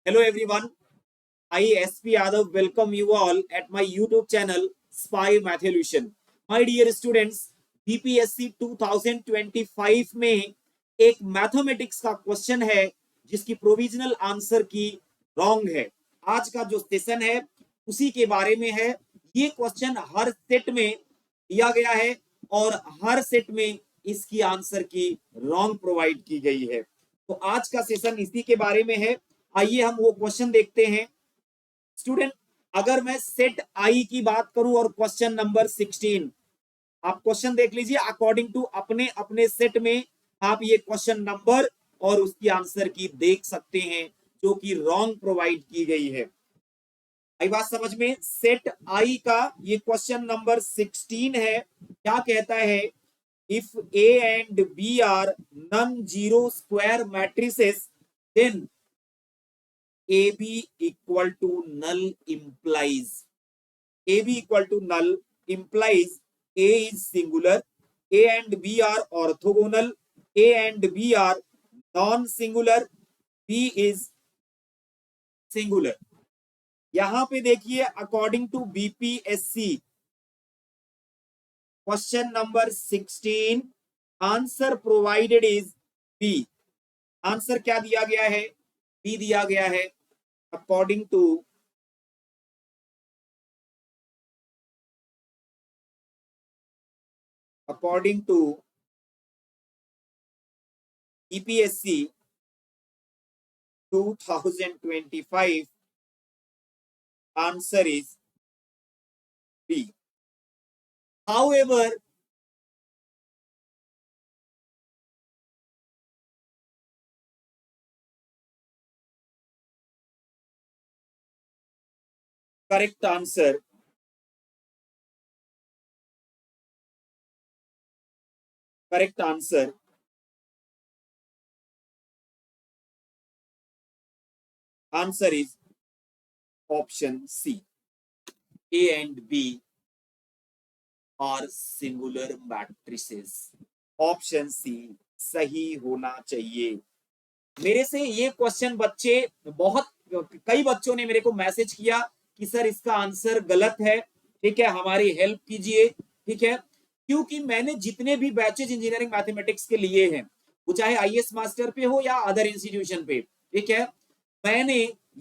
Hello everyone, I SP Yadav welcome you all at my YouTube channel Spy Matholution. My dear students, BPSC 2025 में एक mathematics का question है जिसकी provisional answer की wrong है। आज का जो सेशन है उसी के बारे में है। ये क्वेश्चन हर सेट में दिया गया है और हर सेट में इसकी आंसर की रॉन्ग प्रोवाइड की गई है। तो आज का सेशन इसी के बारे में है। आइए हम वो क्वेश्चन देखते हैं। स्टूडेंट, अगर मैं सेट आई की बात करूं और क्वेश्चन नंबर 16, आप क्वेश्चन देख लीजिए अकॉर्डिंग टू अपने अपने सेट में आप ये क्वेश्चन नंबर और उसकी आंसर की देख सकते हैं जो कि रॉन्ग प्रोवाइड की गई है। आई बात समझ में? सेट आई का ये क्वेश्चन नंबर 16 है। क्या कहता है? If A and B are non zero square matrices then AB equal to null implies AB equal to null implies A is singular, A and B are orthogonal, A and B are non-singular, B is singular. यहां पे देखिए according to BPSC question number 16 answer provided is B. Answer क्या दिया गया है? B दिया गया है। According to EPSC 2025 answer is B. However, correct answer answer is option C. A and B are singular matrices. Option C सही होना चाहिए। मेरे से ये क्वेश्चन बच्चे कई बच्चों ने मेरे को मैसेज किया कि सर इसका आंसर गलत है, ठीक है, हमारी हेल्प कीजिए, ठीक है, क्योंकि मैंने जितने भी बैचेज इंजीनियरिंग मैथमेटिक्स के लिए हैं, वो चाहे आईएएस मास्टर पे हो या अदर इंस्टीट्यूशन पे, ठीक है, मैंने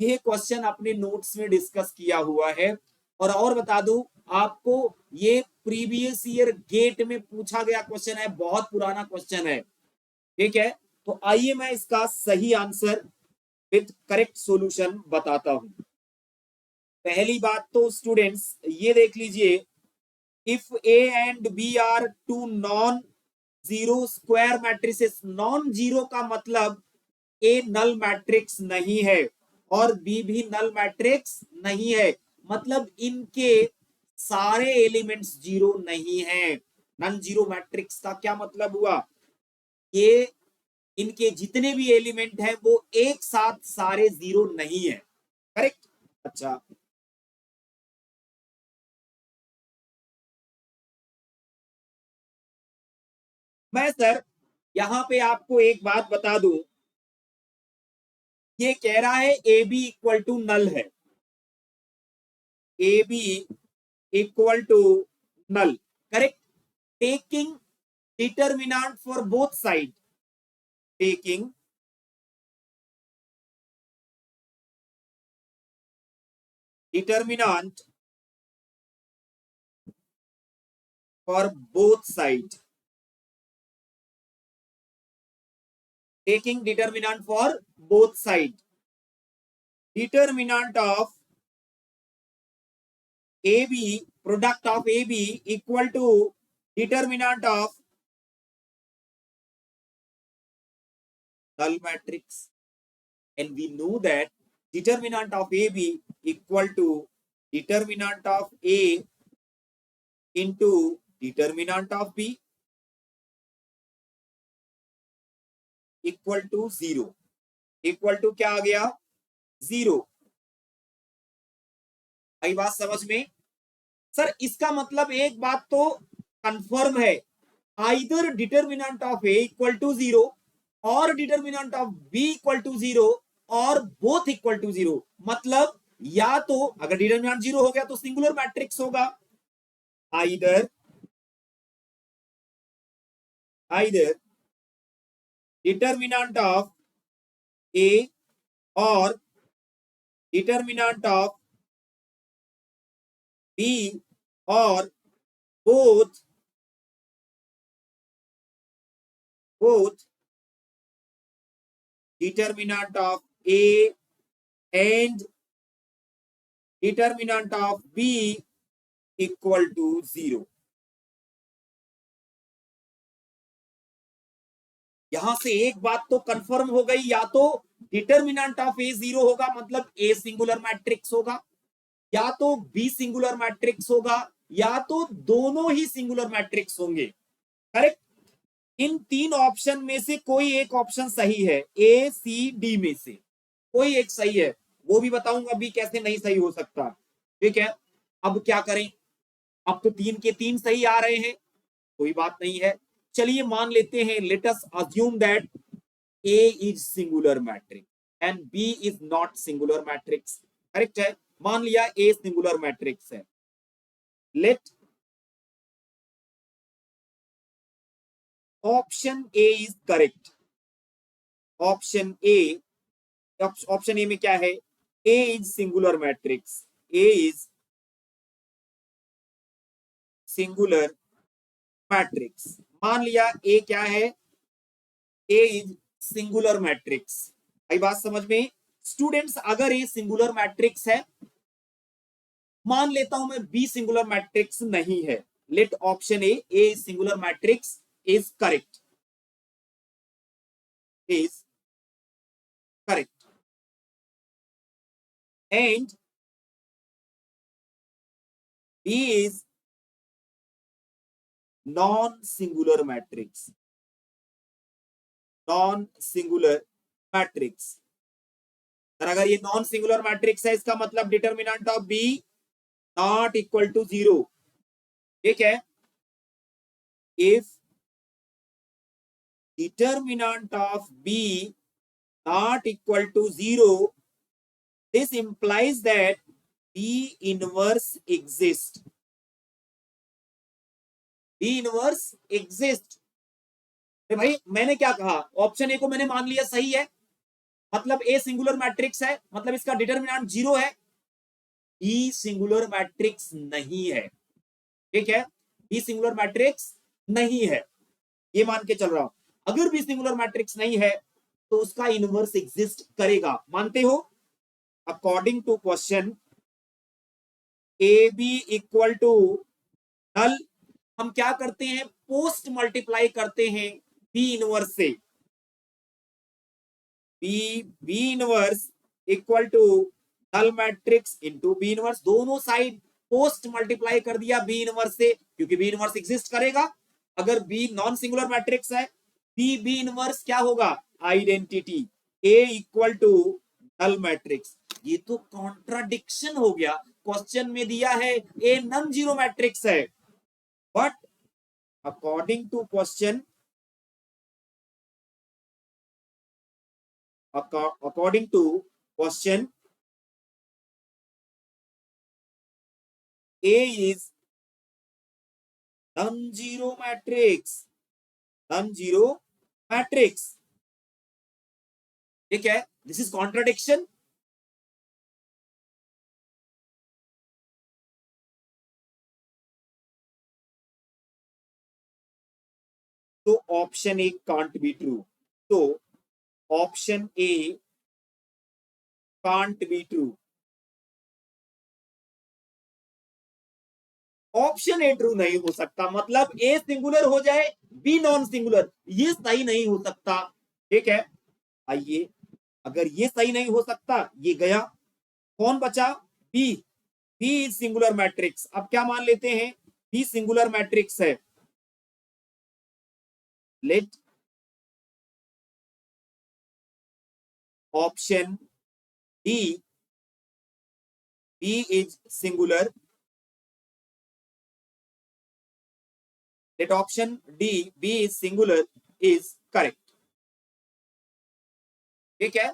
ये क्वेश्चन अपने नोट्स में डिस्कस किया हुआ है। और बता दूं आपको, ये प्रीवियस ईयर गेट में पूछा गया क्वेश्चन है, बहुत पुराना क्वेश्चन है, ठीक है। तो आइए मैं इसका सही आंसर विद करेक्ट सॉल्यूशन बताता हूं। पहली बात तो स्टूडेंट्स ये देख लीजिए, if A and B are two non zero square matrices, non zero का मतलब ए नल मैट्रिक्स नहीं है और बी भी नल मैट्रिक्स नहीं है, मतलब इनके सारे एलिमेंट्स जीरो नहीं है। नॉन जीरो मैट्रिक्स का क्या मतलब हुआ? ये इनके जितने भी एलिमेंट हैं वो एक साथ सारे जीरो नहीं है। करेक्ट? अच्छा, मैं सर यहां पे आपको एक बात बता दूं, ये कह रहा है A B equal to null है, A B equal to null, correct, taking determinant for both side, taking determinant for both side, taking determinant for both side, determinant of AB, product of AB equal to determinant of null matrix, and we know that determinant of AB equal to determinant of A into determinant of B equal to zero. Equal to क्या आ गया? Zero. आई बात समझ में? Sir इसका मतलब एक बात तो कंफर्म है, either determinant of A equal to zero और determinant of B equal to zero और बोथ इक्वल टू जीरो, मतलब या तो अगर डिटरमिनेंट जीरो हो गया तो सिंगुलर मैट्रिक्स होगा, either either determinant of A और डिटरमिनेंट ऑफ बी और both both determinant of A and determinant of B equal to zero. यहां से एक बात तो कंफर्म हो गई, या तो डिटरमिनेंट ऑफ ए जीरो होगा मतलब ए सिंगुलर मैट्रिक्स होगा, या तो बी सिंगुलर मैट्रिक्स होगा, या तो दोनों ही सिंगुलर मैट्रिक्स होंगे। करेक्ट। इन तीन ऑप्शन में से कोई एक ऑप्शन सही है, ए सी डी में से कोई एक सही है, वो भी बताऊंगा अभी कैसे नहीं सही हो सकता। ठीक है, अब क्या करें, अब तो तीन के तीन सही आ रहे हैं, कोई बात नहीं है, चलिए मान लेते हैं, let us assume that A is singular matrix and B is not singular matrix. Correct है, मान लिया ए सिंगुलर मैट्रिक्स है। Let option A is correct. Option A में क्या है, A is singular matrix, A is singular matrix. मान लिया A क्या है, ए इज सिंगुलर मैट्रिक्स। आई बात समझ में स्टूडेंट्स? अगर ए सिंगुलर मैट्रिक्स है, मान लेता हूं मैं बी सिंगुलर मैट्रिक्स नहीं है, let option A singular matrix is correct, is correct and B is non singular matrix, non singular matrix. अगर ये नॉन सिंगुलर मैट्रिक्स है, इसका मतलब determinant of B not equal to zero. ठीक है, if determinant of B not equal to zero, this implies that B inverse exists. B inverse exists. भाई मैंने क्या कहा, ऑप्शन ए को मैंने मान लिया सही है, मतलब ए सिंगुलर मैट्रिक्स है, मतलब इसका डिटरमिनेंट जीरो है। बी सिंगुलर मैट्रिक्स नहीं है। ठीक है, बी सिंगुलर मैट्रिक्स नहीं है, ये मान के चल रहा हूं। अगर बी सिंगुलर मैट्रिक्स नहीं है तो उसका इनवर्स एग्जिस्ट करेगा, मानते हो? According to question A B equal to null, हम क्या करते हैं, पोस्ट मल्टीप्लाई करते हैं बी इनवर्स से। B inverse equal to null matrix into B inverse, दोनों साइड पोस्ट मल्टीप्लाई कर दिया बी इनवर्स से, क्योंकि बी इनवर्स एग्जिस्ट करेगा। अगर बी नॉन सिंगुलर मैट्रिक्स है, बी इनवर्स क्या होगा, identity A equal to null matrix. ये तो कॉन्ट्राडिक्शन हो गया, क्वेश्चन में दिया है ए नॉन जीरो मैट्रिक्स है, but according to question, according to question, A is non-zero matrix, non-zero matrix। ठीक है, दिस इज कॉन्ट्राडिक्शन। तो option A can't be true, तो option A can't be true, option A true नहीं हो सकता, मतलब a singular हो जाए बी नॉन सिंगुलर, ये सही नहीं हो सकता। ठीक है, आइए, अगर ये सही नहीं हो सकता, ये गया, कौन बचा, B. B is singular matrix. अब क्या मान लेते हैं, बी सिंगुलर मैट्रिक्स है। Let option D, B is singular, let option D, B is singular is correct। ठीक है,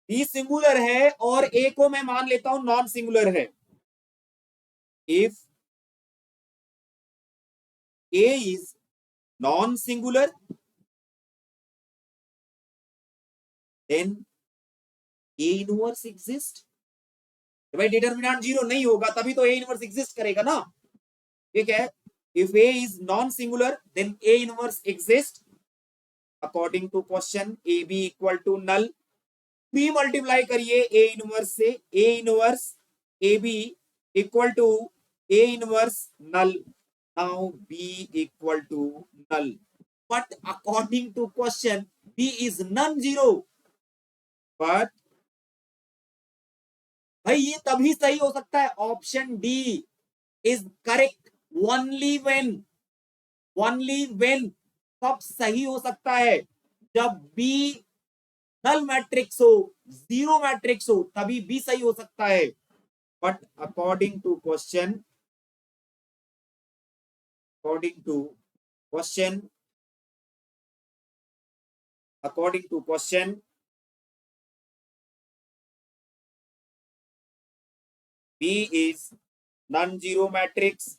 बी सिंगुलर है और ए को मैं मान लेता हूं नॉन सिंगुलर है। If A is non singular then A inverse exist. भाई डिटर्मिनेंट जीरो नहीं होगा तभी तो ए इनवर्स एग्जिस्ट करेगा ना। ठीक है, if A is non singular then A inverse exist according to question. A B equal to null, 3 multiply करिए ए इनवर्स से, A inverse A B equal to A inverse null. Now B equal to null, but according to question B is non zero. But भाई ये तभी सही हो सकता है, option D is correct only when सब सही हो सकता है। जब बी नल मैट्रिक्स हो, जीरो मैट्रिक्स हो, तभी बी सही हो सकता है। But according to question according to question according to question B is non-zero matrix,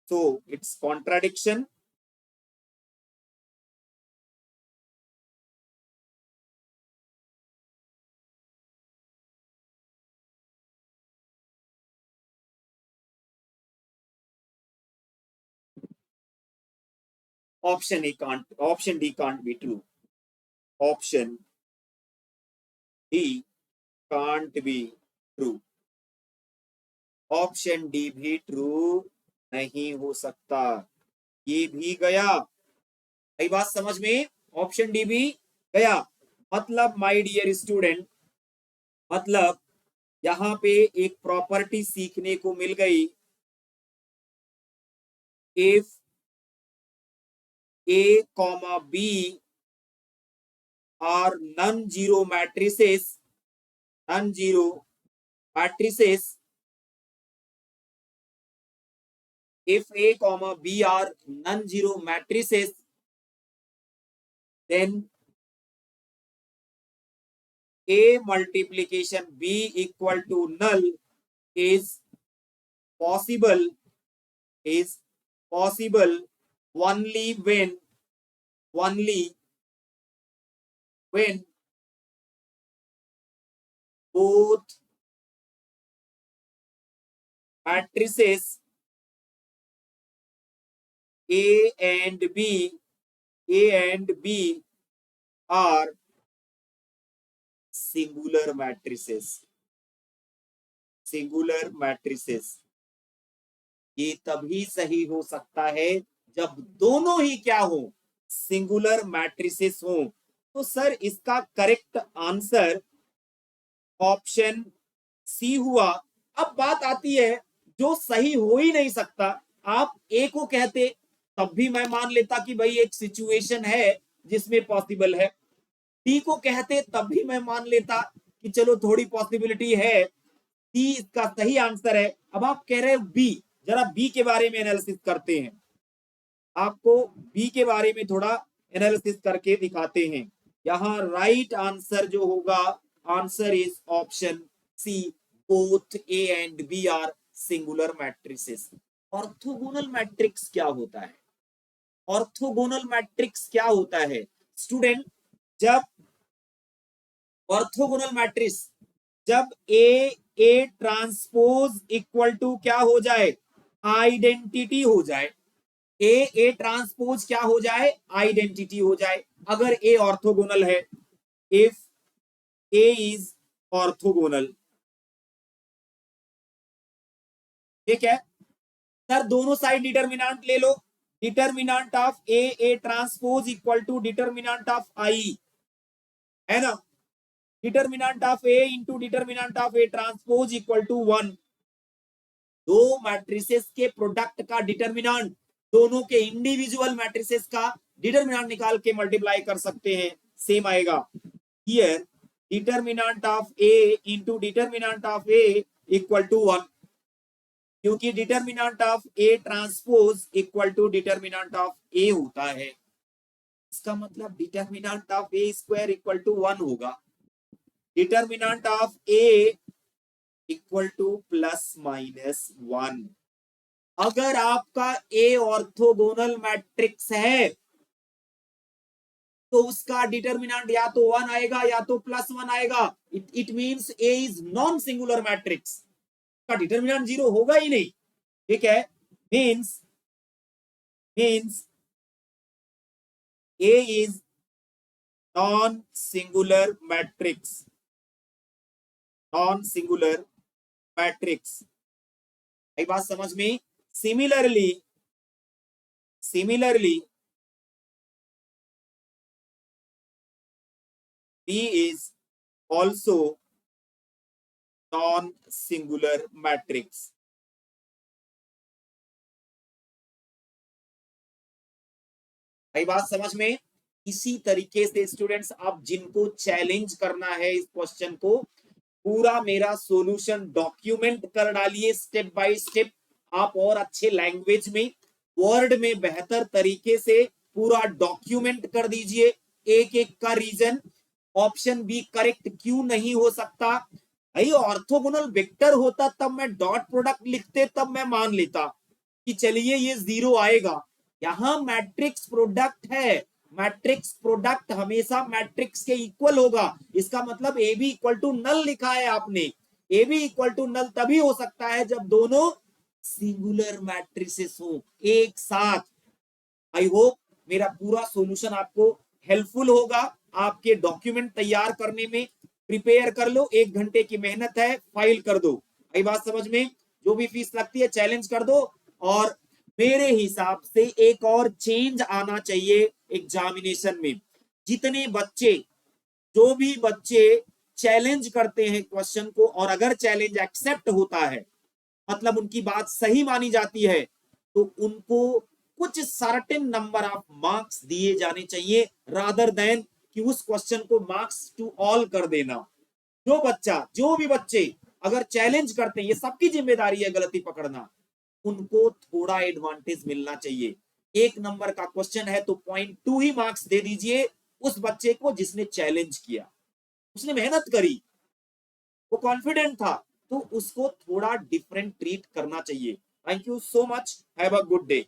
so it's contradiction. Option D can't be true. Option D can't be true. Option D भी true नहीं हो सकता। ये भी गया, यही बात समझ में, ऑप्शन डी भी गया। मतलब माय डियर स्टूडेंट, मतलब यहां पे एक प्रॉपर्टी सीखने को मिल गई। If A comma B are non-zero matrices, non-zero matrices, if A comma B are non-zero matrices, then A multiplication B equal to null is possible, is possible only when both matrices A and B are singular matrices, singular matrices। ये तभी सही हो सकता है जब दोनों ही क्या हो, सिंगुलर मैट्रिसेस हो। तो सर इसका करेक्ट आंसर ऑप्शन सी हुआ। अब बात आती है जो सही हो ही नहीं सकता, आप ए को कहते तब भी मैं मान लेता कि भाई एक सिचुएशन है जिसमें पॉसिबल है, डी को कहते तब भी मैं मान लेता कि चलो थोड़ी पॉसिबिलिटी है, सी इसका सही आंसर है। अब आप कह रहे हो बी, जरा बी के बारे में एनालिसिस करते हैं, आपको बी के बारे में थोड़ा एनालिसिस करके दिखाते हैं। यहां राइट आंसर जो होगा, answer is option C, both A and B are singular matrices. Orthogonal matrix क्या होता है? ऑर्थोगोनल मैट्रिक्स क्या होता है स्टूडेंट? जब ऑर्थोगोनल मैट्रिक्स, जब ए ट्रांसपोज इक्वल टू क्या हो जाए, आइडेंटिटी हो जाए। ए ट्रांसपोज क्या हो जाए, आइडेंटिटी हो जाए, अगर ए ऑर्थोगोनल है। इफ ए इज ऑर्थोगोनल, ठीक है सर, दोनों साइड डिटर्मिनेंट ले लो। Determinant of A transpose equal to determinant of I, है ना। Determinant of A into determinant of A transpose equal to 1। दो मैट्रिसेस के प्रोडक्ट का डिटर्मिनेंट, दोनों के इंडिविजुअल मैट्रिसेस का डिटर्मिनेंट निकाल के मल्टीप्लाई कर सकते हैं, सेम आएगा। Here determinant of A into determinant of A equal to 1, क्योंकि determinant of A transpose equal to determinant of A होता है। इसका मतलब determinant of A square equal to 1 होगा, determinant of A equal to plus minus 1। अगर आपका ए orthogonal matrix है तो उसका डिटर्मिनेंट या तो 1 आएगा या तो प्लस 1 आएगा। It means A is non singular matrix, का डिटर्मिनेंट 0 होगा ही नहीं। ठीक है, means A is non singular matrix, non singular matrix. एक बात समझ में? Similarly B is also non singular matrix। भाई बात समझ में? इसी तरीके से स्टूडेंट्स, आप जिनको चैलेंज करना है इस क्वेश्चन को, पूरा मेरा सॉल्यूशन डॉक्यूमेंट कर डालिए स्टेप बाय स्टेप। आप और अच्छे लैंग्वेज में, वर्ड में बेहतर तरीके से पूरा डॉक्यूमेंट कर दीजिए, एक एक का रीजन। ऑप्शन बी करेक्ट क्यों नहीं हो सकता? भाई ऑर्थोगोनल वेक्टर होता तब मैं डॉट प्रोडक्ट लिखते, तब मैं मान लेता कि चलिए ये 0 आएगा। यहां मैट्रिक्स प्रोडक्ट है, मैट्रिक्स प्रोडक्ट हमेशा मैट्रिक्स के इक्वल होगा। इसका मतलब A B equal to null लिखा है आपने। A B equal to null तभी हो सकता है जब दोनों सिंगुलर मैट्रिसेस हो एक साथ। आई होप मेरा पूरा सॉल्यूशन आपको हेल्पफुल होगा आपके डॉक्यूमेंट तैयार करने में। प्रिपेयर कर लो, 1 घंटे की मेहनत है, फाइल कर दो। आई बात समझ में? जो भी फीस लगती है चैलेंज कर दो। और मेरे हिसाब से एक और चेंज आना चाहिए एग्जामिनेशन में। जितने बच्चे, जो भी बच्चे चैलेंज करते हैं क्वेश्चन को, और अगर चैलेंज एक्सेप्ट होता है, मतलब उनकी बात सही मानी जाती है, तो उनको कुछ सर्टेन नंबर ऑफ मार्क्स दिए जाने चाहिए, रादर देन कि उस क्वेश्चन को मार्क्स टू ऑल कर देना। जो बच्चा, जो भी बच्चे अगर चैलेंज करते हैं, ये सबकी जिम्मेदारी है गलती पकड़ना, उनको थोड़ा एडवांटेज मिलना चाहिए। 1 नंबर का क्वेश्चन है तो 0.2 ही मार्क्स दे दीजिए उस बच्चे को जिसने चैलेंज किया, उसने मेहनत करी, वो कॉन्फिडेंट था, तो उसको थोड़ा डिफरेंट ट्रीट करना चाहिए। Thank you so much, have a good day.